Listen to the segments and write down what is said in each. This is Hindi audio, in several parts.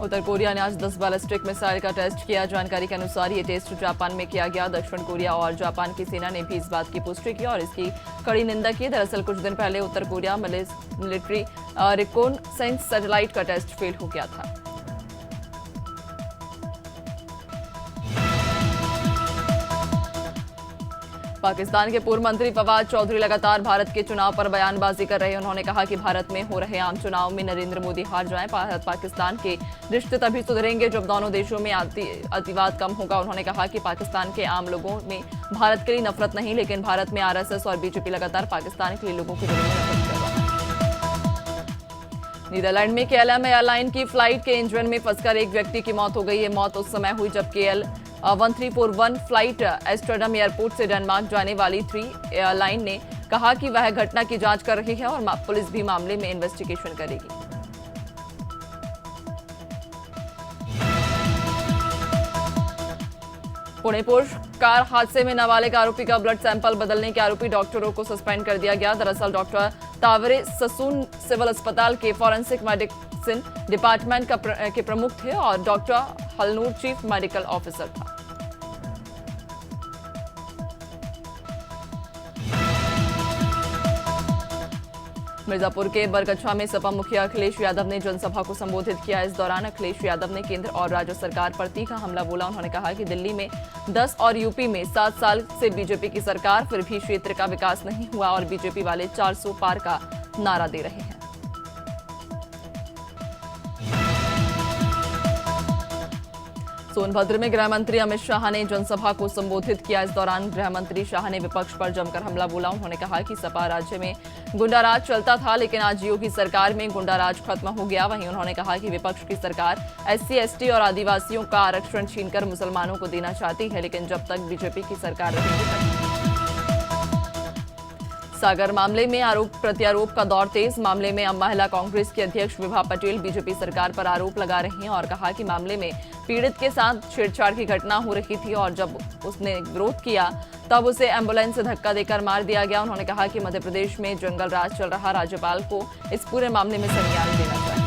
उत्तर कोरिया ने आज 10 बैलिस्टिक मिसाइल का टेस्ट किया। जानकारी के अनुसार ये टेस्ट जापान में किया गया। दक्षिण कोरिया और जापान की सेना ने भी इस बात की पुष्टि की और इसकी कड़ी निंदा की। दरअसल कुछ दिन पहले उत्तर कोरिया मिलिट्री रिकोनसेंस सैटेलाइट का टेस्ट फेल हो गया था। पाकिस्तान के पूर्व मंत्री फवाद चौधरी लगातार भारत के चुनाव पर बयानबाजी कर रहे हैं। उन्होंने कहा कि भारत में हो रहे आम चुनाव में नरेंद्र मोदी हार जाएं। भारत पाकिस्तान के रिश्ते तभी सुधरेंगे जब दोनों देशों में अतिवाद कम होगा। उन्होंने कहा कि पाकिस्तान के आम लोगों में भारत के लिए नफरत नहीं, लेकिन भारत में आरएसएस और बीजेपी लगातार पाकिस्तान के लिए लोगों के दिलों में नफरत कर रहा है। नीदरलैंड में KLM एयरलाइन की फ्लाइट के इंजन में फंसकर एक व्यक्ति की मौत हो गई। ये मौत उस समय हुई जब KL 1341 फ्लाइट एम्स्टर्डम एयरपोर्ट से डेनमार्क जाने वाली 3 एयरलाइन ने कहा कि वह घटना की जांच कर रही है और पुलिस भी मामले में इन्वेस्टिगेशन करेगी। पुणे पोर्श कार हादसे में नाबालिग आरोपी का ब्लड सैंपल बदलने के आरोपी डॉक्टरों को सस्पेंड कर दिया गया। दरअसल डॉक्टर तावरे ससून सिविल अस्पताल के फॉरेंसिक मेडिसिन डिपार्टमेंट के प्रमुख थे और डॉक्टर हलनूर चीफ मेडिकल ऑफिसर था। मिर्जापुर के बरगच्छा में सपा मुखिया अखिलेश यादव ने जनसभा को संबोधित किया। इस दौरान अखिलेश यादव ने केंद्र और राज्य सरकार पर तीखा हमला बोला। उन्होंने कहा कि दिल्ली में 10 और यूपी में 7 साल से बीजेपी की सरकार, फिर भी क्षेत्र का विकास नहीं हुआ और बीजेपी वाले 400 पार का नारा दे रहे हैं। सोनभद्र में गृह मंत्री अमित शाह ने जनसभा को संबोधित किया। इस दौरान गृह मंत्री शाह ने विपक्ष पर जमकर हमला बोला। उन्होंने कहा कि सपा राज्य में गुंडाराज चलता था, लेकिन आज योगी सरकार में गुंडाराज खत्म हो गया। वहीं उन्होंने कहा कि विपक्ष की सरकार SC, ST और आदिवासियों का आरक्षण छीनकर मुसलमानों को देना चाहती है, लेकिन जब तक बीजेपी की सरकार रहेगी। सागर मामले में आरोप प्रत्यारोप का दौर तेज। मामले में अब महिला कांग्रेस की अध्यक्ष विभा पटेल बीजेपी सरकार पर आरोप लगा रही हैं और कहा कि मामले में पीड़ित के साथ छेड़छाड़ की घटना हो रही थी और जब उसने विरोध किया तब उसे एम्बुलेंस से धक्का देकर मार दिया गया। उन्होंने कहा कि मध्य प्रदेश में जंगल राज चल रहा, राज्यपाल को इस पूरे मामले में संज्ञान देना चाहिए।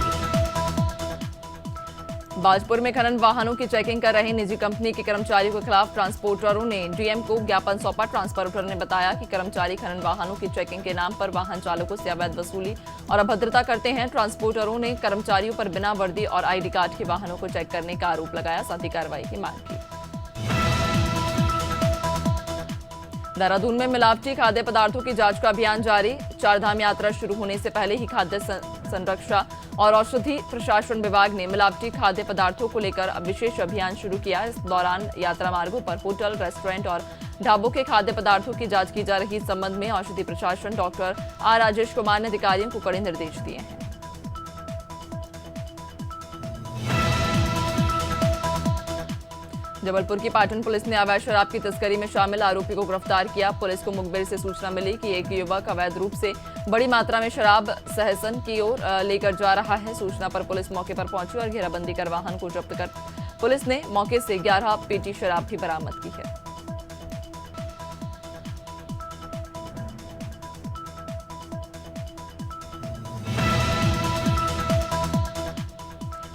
बाजपुर में खनन वाहनों की चेकिंग कर रहे निजी कंपनी के कर्मचारियों के खिलाफ ट्रांसपोर्टरों ने डीएम को ज्ञापन सौंपा। ट्रांसपोर्टर ने बताया कि कर्मचारी खनन वाहनों की चेकिंग के नाम पर वाहन चालकों से अवैध वसूली और अभद्रता करते हैं। ट्रांसपोर्टरों ने कर्मचारियों पर बिना वर्दी और ID कार्ड के वाहनों को चेक करने का आरोप लगाया, साथ ही कार्रवाई की मांग की। देहरादून में मिलावटी खाद्य पदार्थों की जांच का अभियान जारी। चारधाम यात्रा शुरू होने से पहले ही खाद्य संरक्षा और औषधि प्रशासन विभाग ने मिलावटी खाद्य पदार्थों को लेकर विशेष अभियान शुरू किया। इस दौरान यात्रा मार्गों पर होटल, रेस्टोरेंट और ढाबों के खाद्य पदार्थों की जांच की जा रही। इस संबंध में औषधि प्रशासन डॉक्टर आर राजेश कुमार ने अधिकारियों को कड़े निर्देश दिए हैं। जबलपुर की पाटन पुलिस ने अवैध शराब की तस्करी में शामिल आरोपी को गिरफ्तार किया। पुलिस को मुखबिर से सूचना मिली कि एक युवक अवैध रूप से बड़ी मात्रा में शराब सहसन की ओर लेकर जा रहा है। सूचना पर पुलिस मौके पर पहुंची और घेराबंदी कर वाहन को जब्त कर पुलिस ने मौके से 11 पेटी शराब भी बरामद की है।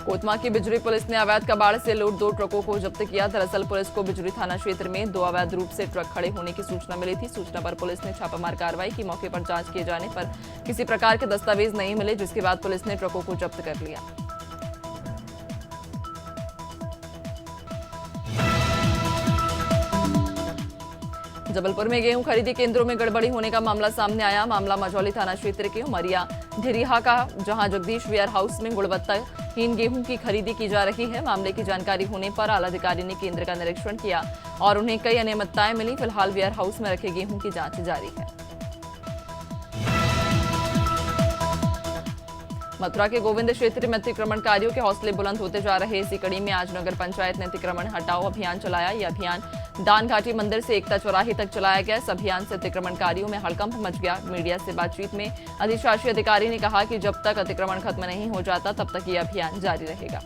कोतमा की बिजरी पुलिस ने अवैध कबाड़ से लोड 2 ट्रकों को जब्त किया। दरअसल पुलिस को बिजरी थाना क्षेत्र में 2 अवैध रूप से ट्रक खड़े होने की सूचना मिली थी। सूचना पर पुलिस ने छापामार कार्रवाई की। मौके पर जांच किए जाने पर किसी प्रकार के दस्तावेज नहीं मिले, जिसके बाद पुलिस ने ट्रकों को जब्त कर लिया। जबलपुर में गेहूं खरीदी केंद्रों में गड़बड़ी होने का मामला सामने आया। मामला मझौली थाना क्षेत्र के उमरिया ढेरिहा का, जहां जगदीश वेयर हाउस में गुणवत्ताहीन गेहूं की खरीदी की जा रही है। मामले की जानकारी होने पर आला अधिकारी ने केंद्र का निरीक्षण किया और उन्हें कई अनियमितताएं मिली। फिलहाल वेयर हाउस में रखे गेहूं की जांच जारी है। मथुरा के गोविंद क्षेत्र में अतिक्रमणकारियों के हौसले बुलंद होते जा रहे। इसी कड़ी में आज नगर पंचायत ने अतिक्रमण हटाओ अभियान चलाया। यह अभियान दान घाटी मंदिर से एकता चौराहे तक चलाया गया। इस अभियान से अतिक्रमणकारियों में हड़कंप मच गया। मीडिया से बातचीत में अधिशासी अधिकारी ने कहा कि जब तक अतिक्रमण खत्म नहीं हो जाता तब तक यह अभियान जारी रहेगा।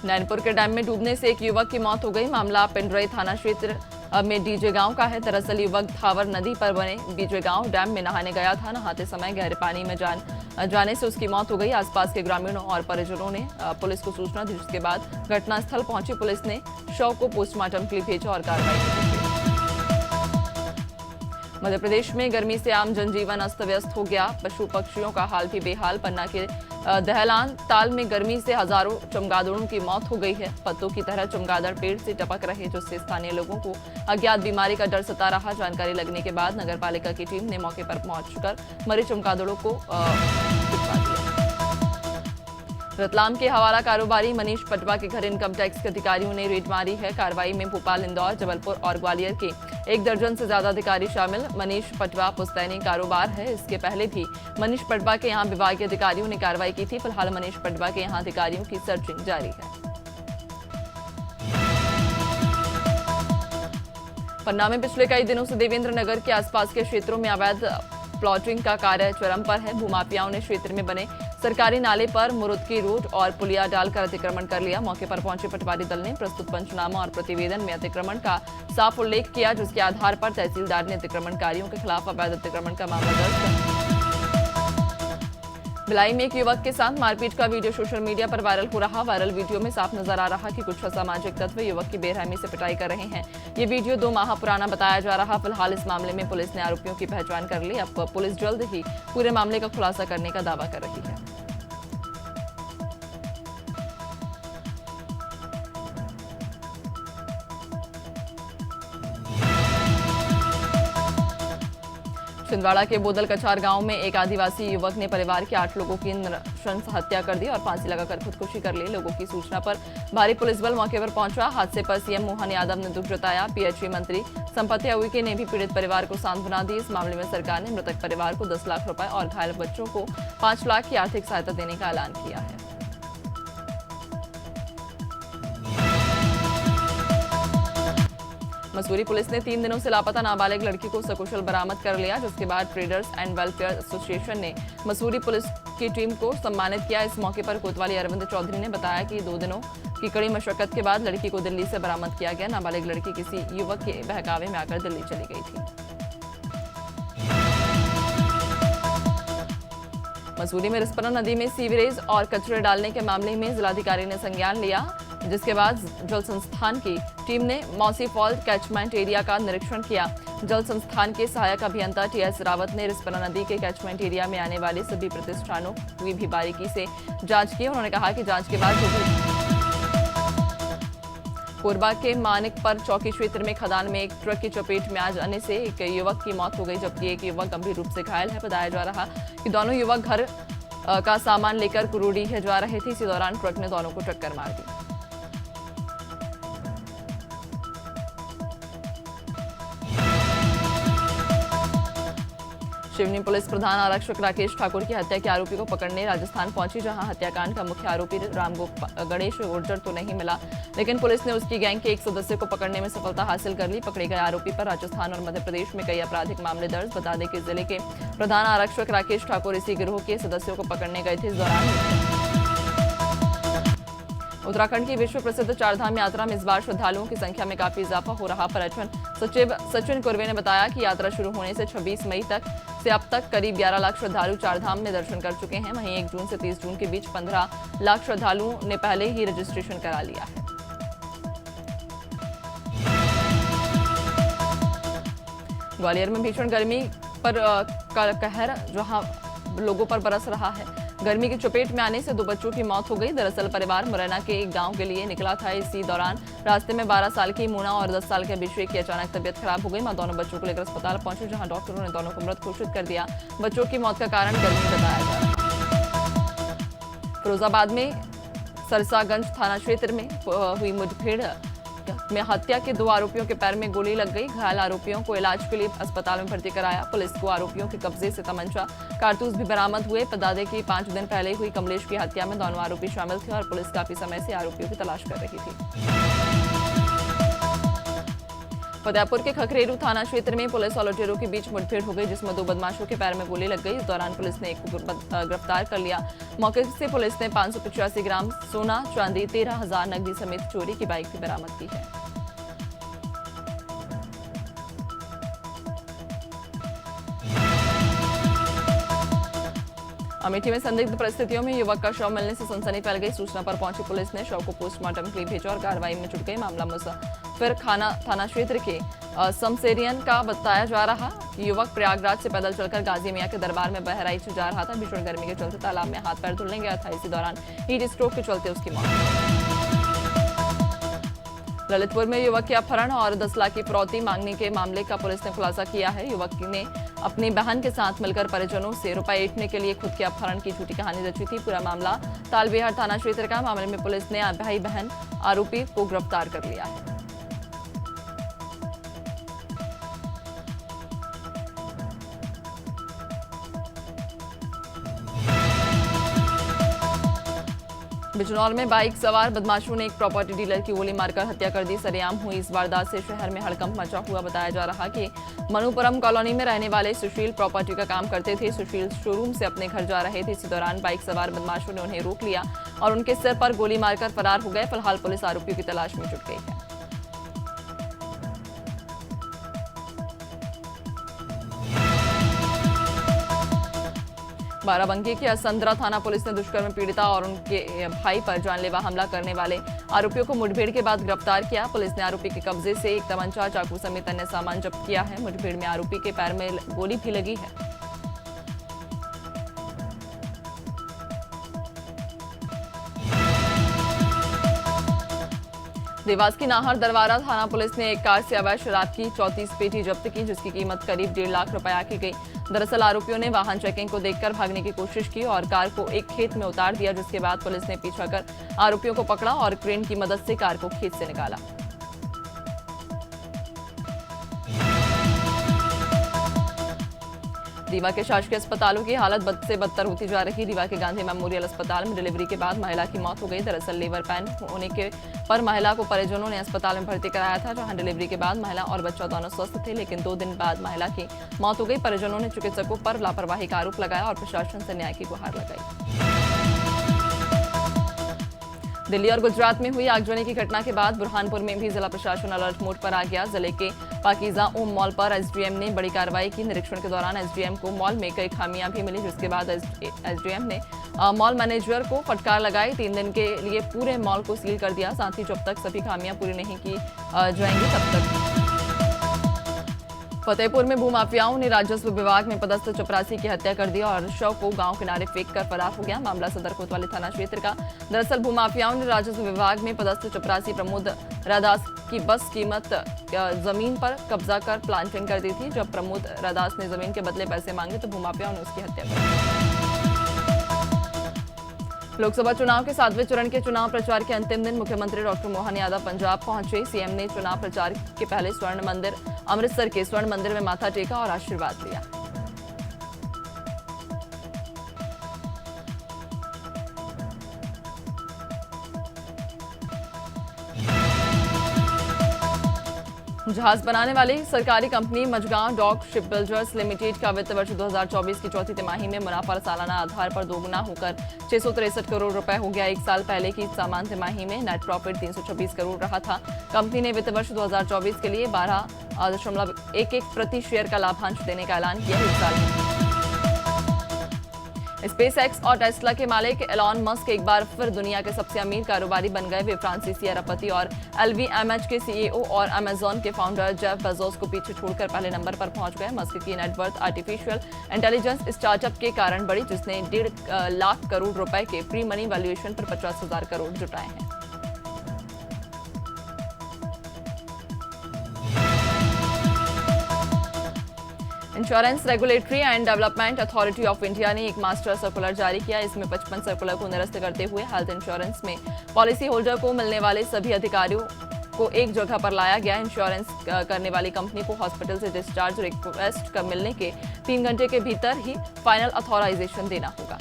नैनपुर के डैम में डूबने से एक युवक की मौत हो गई। मामला पिंडरई थाना क्षेत्र में डीजे गांव का है। दरअसल युवक थावर नदी पर बने डीजे गांव डैम में नहाने गया था। नहाते समय गहरे पानी में जाने से उसकी मौत हो गई। आसपास के ग्रामीणों और परिजनों ने पुलिस को सूचना दी, जिसके बाद घटनास्थल पहुंची पुलिस ने शव को पोस्टमार्टम के लिए भेजा और कार्रवाई की। मध्य प्रदेश में गर्मी से आम जनजीवन अस्त व्यस्त हो गया। पशु पक्षियों का हाल भी बेहाल। पन्ना के दहलान ताल में गर्मी से हजारों चमगादड़ों की मौत हो गई है। पत्तों की तरह चमगादड़ पेड़ से टपक रहे, जिससे स्थानीय लोगों को अज्ञात बीमारी का डर सता रहा। जानकारी लगने के बाद नगर पालिका की टीम ने मौके पर पहुंचकर मरे चमगादड़ों को छिपा दिया। रतलाम के हवाला कारोबारी मनीष पटवा के घर इनकम टैक्स के अधिकारियों ने रेड मारी है। कार्रवाई में भोपाल, इंदौर, जबलपुर और ग्वालियर के 1 दर्जन से ज्यादा अधिकारी शामिल। मनीष पटवा पुश्तैनी कारोबार है। इसके पहले भी मनीष पटवा के यहां विभागीय अधिकारियों ने कार्रवाई की थी। फिलहाल मनीष पटवा के यहां अधिकारियों की सर्चिंग जारी है। पन्ना में पिछले कई दिनों से देवेंद्र नगर के आसपास के क्षेत्रों में अवैध प्लॉटिंग का कार्य चरम पर है। भूमाफियाओं ने क्षेत्र में बने सरकारी नाले पर मुरुदकी रोड और पुलिया डालकर अतिक्रमण कर लिया। मौके पर पहुंचे पटवारी दल ने प्रस्तुत पंचनामा और प्रतिवेदन में अतिक्रमण का साफ उल्लेख किया, जिसके आधार पर तहसीलदार ने अतिक्रमणकारियों के खिलाफ अवैध अतिक्रमण का मामला दर्ज किया। भिलाई में एक युवक के साथ मारपीट का वीडियो सोशल मीडिया पर वायरल हो रहा। वायरल वीडियो में साफ नजर आ रहा कि कुछ असामाजिक तत्व युवक की बेरहमी से पिटाई कर रहे हैं। ये वीडियो 2 माह पुराना बताया जा रहा। फिलहाल इस मामले में पुलिस ने आरोपियों की पहचान कर ली। अब पुलिस जल्द ही पूरे मामले का खुलासा करने का दावा कर रही है। छिंदवाड़ा के बोदल कछार गांव में एक आदिवासी युवक ने परिवार के 8 लोगों की नृशंस हत्या कर दी और फांसी लगाकर खुदकुशी कर ली। लोगों की सूचना पर भारी पुलिस बल मौके पर पहुंचा। हादसे पर सीएम मोहन यादव ने दुख जताया। पीएचई मंत्री संपत्ति उइके ने भी पीड़ित परिवार को सांत्वना दी। इस मामले में सरकार ने मृतक परिवार को 10 लाख रुपए और घायल बच्चों को 5 लाख की आर्थिक सहायता देने का ऐलान किया है। मसूरी पुलिस ने 3 दिनों से लापता नाबालिग लड़की को सकुशल बरामद कर लिया, जिसके बाद ट्रेडर्स एंड वेलफेयर एसोसिएशन ने मसूरी पुलिस की टीम को सम्मानित किया। इस मौके पर कोतवाली अरविंद चौधरी ने बताया कि 2 दिनों की कड़ी मशक्कत के बाद लड़की को दिल्ली से बरामद किया गया। नाबालिग लड़की किसी युवक के बहकावे में आकर दिल्ली चली गई थी। मसूरी में रिस्पना नदी में सीवरेज और कचरे डालने के मामले में जिलाधिकारी ने संज्ञान लिया, जिसके बाद जल संस्थान की टीम ने मौसी फॉल कैचमेंट एरिया का निरीक्षण किया। जल संस्थान के सहायक अभियंता टीएस रावत ने रिस्पना नदी के कैचमेंट एरिया में आने वाले सभी प्रतिष्ठानों की भी बारीकी से जांच की। उन्होंने कहा कि जांच के बाद कोरबा के मानिकपर चौकी क्षेत्र में खदान में एक ट्रक की चपेट में आ जाने से एक युवक की मौत हो गई, जबकि एक युवक गंभीर रूप से घायल है। बताया जा रहा कि दोनों युवक घर का सामान लेकर कुरूडी जा रहे थे। इसी दौरान ट्रक ने दोनों को टक्कर मार दी। शिवनी पुलिस प्रधान आरक्षक राकेश ठाकुर की हत्या के आरोपी को पकड़ने राजस्थान पहुंची, जहां हत्याकांड का मुख्य आरोपी गणेश गुर्जर तो नहीं मिला, लेकिन पुलिस ने उसकी गैंग के एक सदस्य को पकड़ने में सफलता हासिल कर ली। पकड़े गए आरोपी पर राजस्थान और मध्य प्रदेश में कई आपराधिक मामले दर्ज। बता दें कि जिले के प्रधान आरक्षक राकेश ठाकुर इसी गिरोह के सदस्यों को पकड़ने गए थे। इस दौरान उत्तराखंड की विश्व प्रसिद्ध चारधाम यात्रा में इस बार श्रद्धालुओं की संख्या में काफी इजाफा हो रहा। पर्यटन सचिव सचिन कुर्वे ने बताया कि यात्रा शुरू होने से 26 मई तक से अब तक करीब 11 लाख श्रद्धालु चारधाम में दर्शन कर चुके हैं। वहीं 1 जून से 30 जून के बीच 15 लाख श्रद्धालुओं ने पहले ही रजिस्ट्रेशन करा लिया है। ग्वालियर में भीषण गर्मी पर का कहर जहां लोगों पर बरस रहा है। गर्मी की चपेट में आने से 2 बच्चों की मौत हो गई। दरअसल परिवार मुरैना के एक गांव के लिए निकला था। इसी दौरान रास्ते में 12 साल की मोना और 10 साल के अभिषेक की अचानक तबीयत खराब हो गई। मां दोनों बच्चों को लेकर अस्पताल पहुंचे, जहां डॉक्टरों ने दोनों को मृत घोषित कर दिया। बच्चों की मौत का कारण गर्मी बताया जा रहा है। फिरोजाबाद में सरसागंज थाना क्षेत्र में हुई मुठभेड़ में हत्या के 2 आरोपियों के पैर में गोली लग गई। घायल आरोपियों को इलाज के लिए अस्पताल में भर्ती कराया। पुलिस को आरोपियों के कब्जे से तमंचा, कारतूस भी बरामद हुए। बता दें कि 5 दिन पहले हुई कमलेश की हत्या में दोनों आरोपी शामिल थे और पुलिस काफी समय से आरोपियों की तलाश कर रही थी। फतेहपुर के खखरेरू थाना क्षेत्र में पुलिस और लुटेरों के बीच मुठभेड़ हो गई, जिसमें 2 बदमाशों के पैर में गोली लग गई। इस दौरान पुलिस ने एक को गिरफ्तार कर लिया। मौके से पुलिस ने 585 ग्राम सोना, चांदी, 13,000 नकदी समेत चोरी की बाइक भी बरामद की है। अमेठी में संदिग्ध परिस्थितियों में युवक का शव मिलने से सनसनी फैल गई। सूचना पर पहुंची पुलिस ने शव को पोस्टमार्टम के लिए भेजा और कार्रवाई में जुट गई। मामला मुजफ्फर खाना थाना क्षेत्र के समसेरियन का बताया जा रहा कि युवक प्रयागराज से पैदल चलकर गाजी मियां के दरबार में बहराइच जा रहा था। भीषण गर्मी के चलते तालाब में हाथ पैर धुलने गया था। इसी दौरान हीट स्ट्रोक के चलते उसकी मौत। ललितपुर में युवक के अपहरण और 10 लाख की फिरौती मांगने के मामले का पुलिस ने खुलासा किया है। युवक ने अपनी बहन के साथ मिलकर परिजनों से रुपए ऐंठने के लिए खुद के अपहरण की झूठी कहानी रची थी। पूरा मामला तालबेहट थाना क्षेत्र का। मामले में पुलिस ने भाई बहन आरोपी को गिरफ्तार कर लिया है। बिजनौर में बाइक सवार बदमाशों ने एक प्रॉपर्टी डीलर की गोली मारकर हत्या कर दी। सरेआम हुई इस वारदात से शहर में हड़कंप मचा हुआ। बताया जा रहा कि मनुपुरम कॉलोनी में रहने वाले सुशील प्रॉपर्टी का काम करते थे। सुशील शोरूम से अपने घर जा रहे थे। इसी दौरान बाइक सवार बदमाशों ने उन्हें रोक लिया और उनके सिर पर गोली मारकर फरार हो गए। फिलहाल पुलिस आरोपियों की तलाश में जुट गई है। बाराबंकी के असंद्रा थाना पुलिस ने दुष्कर्म पीड़िता और उनके भाई पर जानलेवा हमला करने वाले आरोपियों को मुठभेड़ के बाद गिरफ्तार किया। पुलिस ने आरोपी के कब्जे से एक तमंचा, चाकू समेत अन्य सामान जब्त किया है। मुठभेड़ में आरोपी के पैर में गोली भी लगी है। देवास की नाहर दरबारा थाना पुलिस ने एक कार से अवैध शराब की 34 पेटी जब्त की, जिसकी कीमत करीब 1.5 लाख रुपए आकी गई। दरअसल आरोपियों ने वाहन चेकिंग को देखकर भागने की कोशिश की और कार को एक खेत में उतार दिया, जिसके बाद पुलिस ने पीछा कर आरोपियों को पकड़ा और क्रेन की मदद से कार को खेत से निकाला। रीवा के शासकीय अस्पतालों की हालत बद से बदतर होती जा रही। रीवा के गांधी मेमोरियल अस्पताल में डिलीवरी के बाद महिला की मौत हो गई। दरअसल लीवर पैन होने के पर महिला को परिजनों ने अस्पताल में भर्ती कराया था, जहां डिलीवरी के बाद महिला और बच्चा दोनों स्वस्थ थे, लेकिन 2 दिन बाद महिला की मौत हो गई। परिजनों ने चिकित्सकों पर लापरवाही का आरोप लगाया और प्रशासन से न्याय की गुहार लगाई। दिल्ली और गुजरात में हुई आगजनी की घटना के बाद बुरहानपुर में भी जिला प्रशासन अलर्ट मोड पर आ गया। जिले के पाकीजा ओम मॉल पर एसडीएम ने बड़ी कार्रवाई की। निरीक्षण के दौरान एसडीएम को मॉल में कई खामियां भी मिली, जिसके बाद एसडीएम ने मॉल मैनेजर को फटकार लगाई। 3 दिन के लिए पूरे मॉल को सील कर दिया। साथ ही जब तक सभी खामियां पूरी नहीं की जाएंगी तब तक। फतेहपुर में भूमाफियाओं ने राजस्व विभाग में पदस्थ चपरासी की हत्या कर दी और शव को गांव किनारे फेंककर फरार हो गया। मामला सदर कोतवाली थाना क्षेत्र का। दरअसल भूमाफियाओं ने राजस्व विभाग में पदस्थ चपरासी प्रमोद रादास की बस कीमत जमीन पर कब्जा कर प्लांटिंग कर दी थी। जब प्रमोद रादास ने जमीन के बदले पैसे मांगे तो भूमाफियाओं ने उसकी हत्या कर दी। लोकसभा चुनाव के 7वें चरण के चुनाव प्रचार के अंतिम दिन मुख्यमंत्री डॉक्टर मोहन यादव पंजाब पहुंचे। सीएम ने चुनाव प्रचार के पहले स्वर्ण मंदिर अमृतसर के स्वर्ण मंदिर में माथा टेका और आशीर्वाद लिया। जहाज बनाने वाली सरकारी company Mazagon Dock Shipbuilders Limited का वित्त वर्ष 2024 की चौथी तिमाही में मुनाफा सालाना आधार पर दोगुना होकर 663 करोड़ रुपए हो गया। 1 साल पहले की समान तिमाही में नेट प्रॉफिट 326 करोड़ रहा था। कंपनी ने वित्त वर्ष 2024 के लिए 12.11 प्रति शेयर का लाभांश देने का ऐलान किया। इस साल स्पेस एक्स और टेस्ला के मालिक एलॉन मस्क एक बार फिर दुनिया के सबसे अमीर कारोबारी बन गए। वे फ्रांसीसी अरबपति और LVMH के सीईओ और अमेजॉन के फाउंडर जेफ बेजोस को पीछे छोड़कर पहले नंबर पर पहुंच गए। मस्क की नेटवर्थ आर्टिफिशियल इंटेलिजेंस स्टार्टअप के कारण बढ़ी, जिसने 1.5 लाख करोड़ रुपए के प्री मनी वैल्यूएशन पर 50,000 करोड़ जुटाए हैं। Insurance regulatory and development authority of India ने एक मास्टर सर्कुलर जारी किया। इसमें 55 सर्कुलर को निरस्त करते हुए हेल्थ इंश्योरेंस में पॉलिसी होल्डर को मिलने वाले सभी अधिकारियों को एक जगह पर लाया गया। इंश्योरेंस करने वाली कंपनी को हॉस्पिटल से डिस्चार्ज रिक्वेस्ट कर मिलने के 3 घंटे के भीतर ही फाइनल अथॉराइजेशन देना होगा।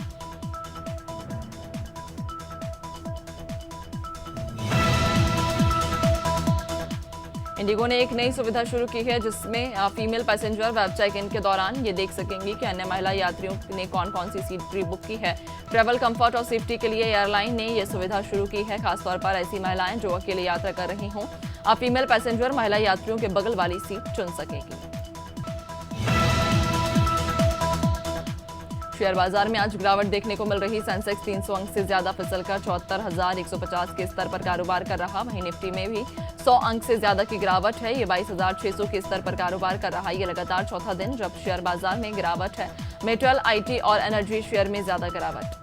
इंडिगो ने एक नई सुविधा शुरू की है, जिसमें female passenger web check in के दौरान ये देख सकेंगी कि अन्य महिला यात्रियों ने कौन कौन सी सीट प्री बुक की है। ट्रैवल कंफर्ट और सेफ्टी के लिए एयरलाइन ने यह सुविधा शुरू की है, खासतौर पर ऐसी महिलाएं जो अकेले यात्रा कर रही हों। अब फीमेल पैसेंजर महिला यात्रियों के बगल वाली सीट चुन सकेगी। शेयर बाजार में आज गिरावट देखने को मिल रही। सेंसेक्स 300 अंक से ज्यादा फिसलकर 74,150 के स्तर पर कारोबार कर रहा। वहीं निफ्टी में भी 100 अंक से ज्यादा की गिरावट है। ये 22,600 के स्तर पर कारोबार कर रहा है। ये लगातार चौथा दिन जब शेयर बाजार में गिरावट है। मेटल, आईटी और एनर्जी शेयर में ज्यादा गिरावट।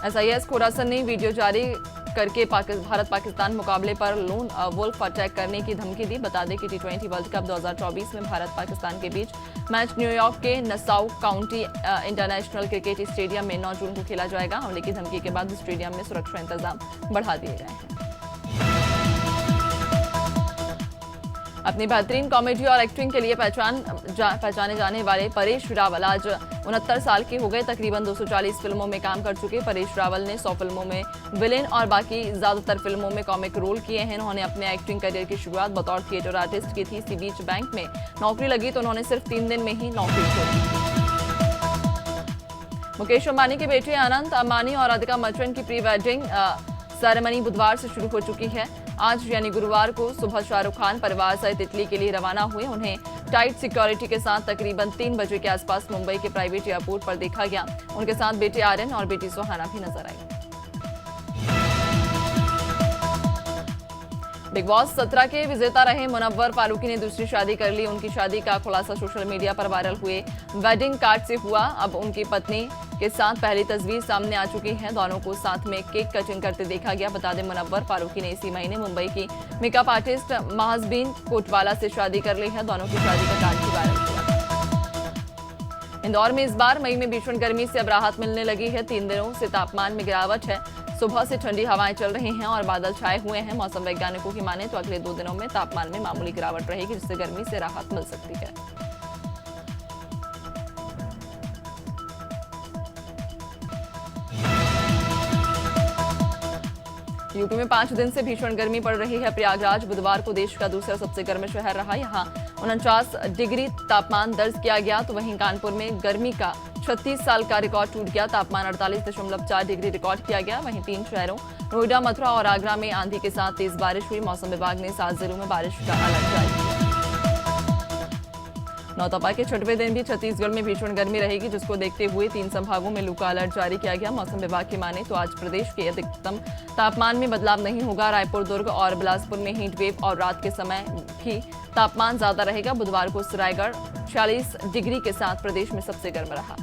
SIS खोरासन ने वीडियो जारी करके भारत पाकिस्तान मुकाबले पर लोन वुल्फ अटैक करने की धमकी दी। बता दें कि T20 वर्ल्ड कप 2024 में भारत पाकिस्तान के बीच मैच न्यूयॉर्क के Nassau county international cricket stadium में 9 जून को खेला जाएगा। हमले की धमकी के बाद स्टेडियम में सुरक्षा इंतजाम बढ़ा दिए गए हैं। अपनी बेहतरीन कॉमेडी और एक्टिंग के लिए पहचाने जाने वाले परेश रावल आज 69 साल के हो गए। तकरीबन 240 फिल्मों में काम कर चुके परेश रावल ने 100 फिल्मों में विलेन और बाकी ज्यादातर फिल्मों में कॉमिक रोल किए हैं। उन्होंने अपने एक्टिंग करियर की शुरुआत बतौर थिएटर आर्टिस्ट की थी। इसी बीच बैंक में नौकरी लगी तो उन्होंने सिर्फ 3 दिन में ही नौकरी छोड़ी। मुकेश अंबानी के बेटे अनंत अंबानी और राधिका मर्चेंट की प्री वेडिंग सेरेमनी बुधवार से शुरू हो चुकी है। आज यानी गुरुवार को सुबह शाहरुख खान परिवार सहित इटली के लिए रवाना हुए। उन्हें टाइट सिक्योरिटी के साथ तकरीबन 3 बजे के आसपास मुंबई के प्राइवेट एयरपोर्ट पर देखा गया। उनके साथ बेटे आर्यन और बेटी सुहाना भी नजर आई। बिग बॉस 17 के विजेता रहे मुनव्वर फारूकी ने दूसरी शादी कर ली। उनकी शादी का खुलासा सोशल मीडिया पर वायरल हुए वेडिंग कार्ड से हुआ। अब उनकी पत्नी के साथ पहली तस्वीर सामने आ चुकी है। दोनों को साथ में केक कटिंग करते देखा गया। बता दें मुनव्वर फारूकी ने इसी महीने मुंबई की मेकअप आर्टिस्ट महजबीन कोटवाला से शादी कर ली है। दोनों की शादी का कार्ड भी वायरल हुआ। इंदौर में इस बार मई में भीषण गर्मी से अब राहत मिलने लगी है। 3 दिनों से तापमान में गिरावट है। सुबह से ठंडी हवाएं चल रही हैं और बादल छाए हुए हैं। मौसम वैज्ञानिकों की माने तो अगले 2 दिनों में तापमान में मामूली गिरावट रहेगी, जिससे गर्मी से राहत मिल सकती है। यूपी में 5 दिन से भीषण गर्मी पड़ रही है। प्रयागराज बुधवार को देश का दूसरा सबसे गर्म शहर रहा। यहां 49 डिग्री तापमान दर्ज किया गया, तो वहीं कानपुर में गर्मी का 36 साल का रिकॉर्ड टूट गया। तापमान 48.4 डिग्री रिकॉर्ड किया गया। वहीं 3 शहरों नोएडा, मथुरा और आगरा में आंधी के साथ तेज बारिश हुई। मौसम विभाग ने 7 जिलों में बारिश का अलर्ट जारी किया। नौतपा के 6वें दिन भी छत्तीसगढ़ में भीषण गर्मी रहेगी, जिसको देखते हुए 3 संभागों में लू का अलर्ट जारी किया गया। मौसम विभाग की माने तो आज प्रदेश के अधिकतम तापमान में बदलाव नहीं होगा। रायपुर, दुर्ग और बिलासपुर में हीट वेव और रात के समय भी तापमान ज्यादा रहेगा। बुधवार को रायगढ़ 46 डिग्री के साथ प्रदेश में सबसे गर्म रहा।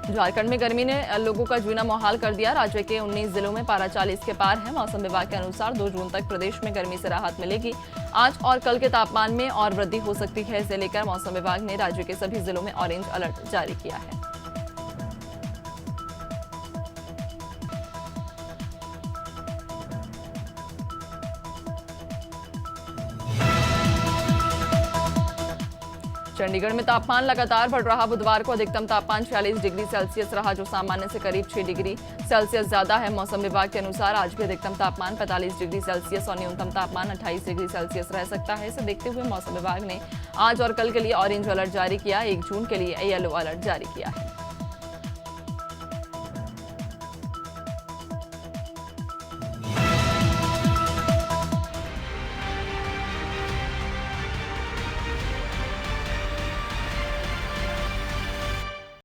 झारखंड में गर्मी ने लोगों का जीना मुहाल कर दिया। राज्य के 19 जिलों में पारा 40 के पार है। मौसम विभाग के अनुसार 2 जून तक प्रदेश में गर्मी से राहत मिलेगी। आज और कल के तापमान में और वृद्धि हो सकती है। इसे लेकर मौसम विभाग ने राज्य के सभी जिलों में ऑरेंज अलर्ट जारी किया है। चंडीगढ़ में तापमान लगातार बढ़ रहा। बुधवार को अधिकतम तापमान 46 डिग्री सेल्सियस रहा, जो सामान्य से करीब 6 डिग्री सेल्सियस ज्यादा है। मौसम विभाग के अनुसार आज भी अधिकतम तापमान 45 डिग्री सेल्सियस और न्यूनतम तापमान 28 डिग्री सेल्सियस रह सकता है। इसे देखते हुए मौसम विभाग ने आज और कल के लिए ऑरेंज अलर्ट जारी किया। 1 जून के लिए येलो अलर्ट जारी किया है।